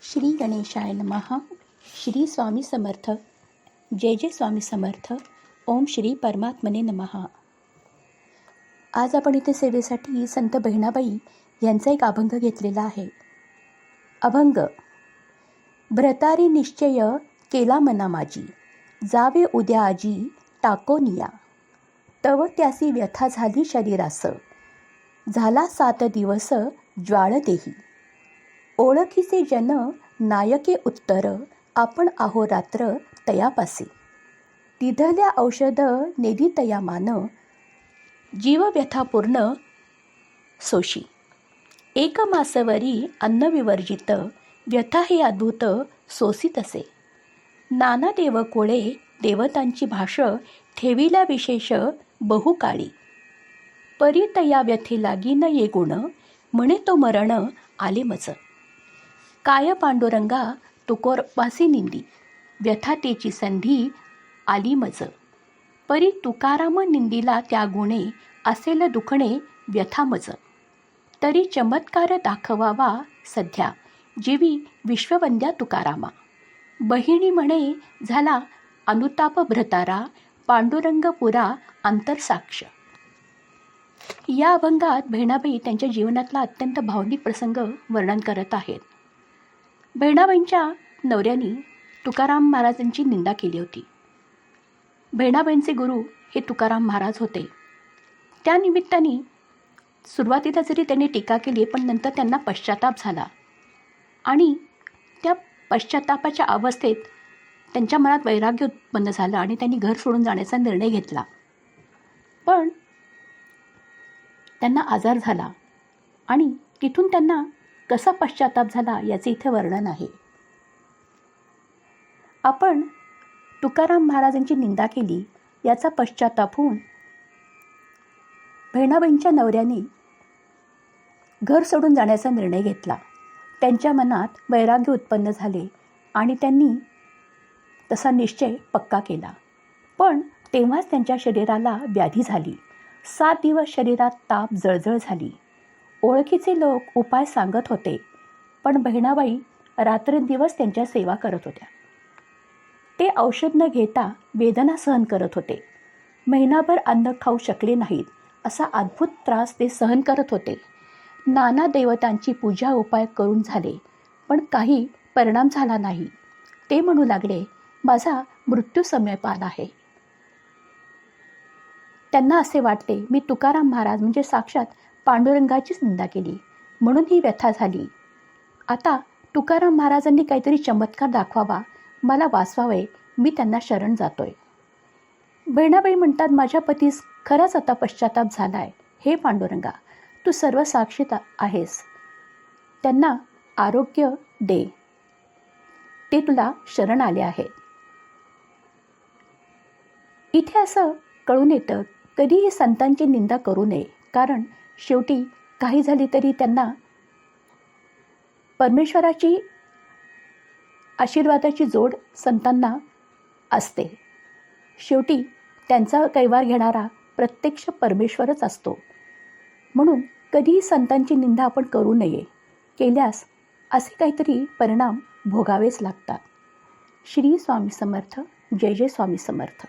श्री गणेशाय नमः. श्री स्वामी समर्थ. जय जय स्वामी समर्थ. ओम श्री परमात्मने नमः. आज आपण इथे सेवेसाठी संत बहिणाबाई यांचा एक अभंग घेतलेला आहे. अभंग. भ्रतारी निश्चय केला मना माझी, जावे उद्या आजी टाकोनिया. तव त्यासी व्यथा झाली शरीरास, झाला 7 दिवस ज्वाळ देही. ओळखीचे जन नायके उत्तर, आपण अहोरात्र तयापासी. तिधल्या औषध नेदी तया मान, जीव व्यथापूर्ण सोशी. 1 मासवरी अन्न विवर्जित, व्यथा हे अद्भुत सोसित असे. नाना देवकोळे देवतांची भाष, ठेविला विशेष बहुकाळी. परी तया व्यथे लागी न ये गुण, म्हणे तो मरण आले मज. काय पांडुरंगा तुकोरपासी निंदी, व्यथा तेची संधी आली मज. परी तुकाराम निंदिला त्या गुणे, असेल दुखणे व्यथा मज. तरी चमत्कार दाखवावा सध्या, जीवी विश्ववंद्या तुकारामा. बहिणी म्हणे झाला अनुताप भ्रतारा, पांडुरंग पुरा अंतरसाक्ष. या अभंगात बहिणाबाई त्यांच्या जीवनातला अत्यंत भावनिक प्रसंग वर्णन करत आहेत. बहिणाबाईंच्या नवऱ्याने तुकाराम महाराजांची निंदा केली होती. बहिणाबाईंचे गुरु हे तुकाराम महाराज होते. त्या निमित्ताने सुरुवातीला जरी त्यांनी टीका केली, पण नंतर त्यांना पश्चाताप झाला आणि त्या पश्चातापाच्या अवस्थेत त्यांच्या मनात वैराग्य उत्पन्न झालं आणि त्यांनी घर सोडून जाण्याचा निर्णय घेतला. पण त्यांना आजार झाला आणि तिथून त्यांना कसा पश्चाताप झाला याचे इथे वर्णन आहे. आपण तुकाराम महाराजांची निंदा केली याचा पश्चाताप होऊन बहिणाबाईंच्या नवऱ्याने घर सोडून जाण्याचा निर्णय घेतला. त्यांच्या मनात वैराग्य उत्पन्न झाले आणि त्यांनी तसा निश्चय पक्का केला. पण तेव्हाच त्यांच्या शरीराला व्याधी झाली. 7 दिवस शरीरात ताप, जळजळ झाली. ओळखीचे लोक उपाय सांगत होते, पण बहिणाबाई रात्रंदिवस त्यांच्या सेवा करत होत्या. ते औषध न घेता वेदना सहन करत होते. महिनाभर अन्न खाऊ शकले नाहीत. असा अद्भुत त्रास ते सहन करत होते. नाना देवतांची पूजा उपाय करून झाले, पण काही परिणाम झाला नाही. ते म्हणू लागले, माझा मृत्यू समीप आला आहे. त्यांना असे वाटते, मी तुकाराम महाराज म्हणजे साक्षात पांडुरंगाचीच निंदा केली, म्हणून ही व्यथा झाली. आता तुकाराम महाराजांनी काहीतरी चमत्कार दाखवावा, मला वाचवावे, मी त्यांना शरण जातोय. बहिणाबाई म्हणतात, माझ्या पतीस खराच आता पश्चाताप झाला आहे. हे पांडुरंगा, तू सर्व साक्षीत आहेस, त्यांना आरोग्य दे, ते तुला शरण आले आहेत. इथे असं कळून येतं, कधीही संतांची निंदा करू नये, कारण शेवटी काही झाली तरी त्यांना परमेश्वराची आशीर्वादाची जोड संतांना असते. शेवटी त्यांचा कैवार घेणारा प्रत्यक्ष परमेश्वरच असतो. म्हणून कधीही संतांची निंदा आपण करू नये. केल्यास असे काहीतरी परिणाम भोगावेच लागतात. श्री स्वामी समर्थ. जय जय स्वामी समर्थ.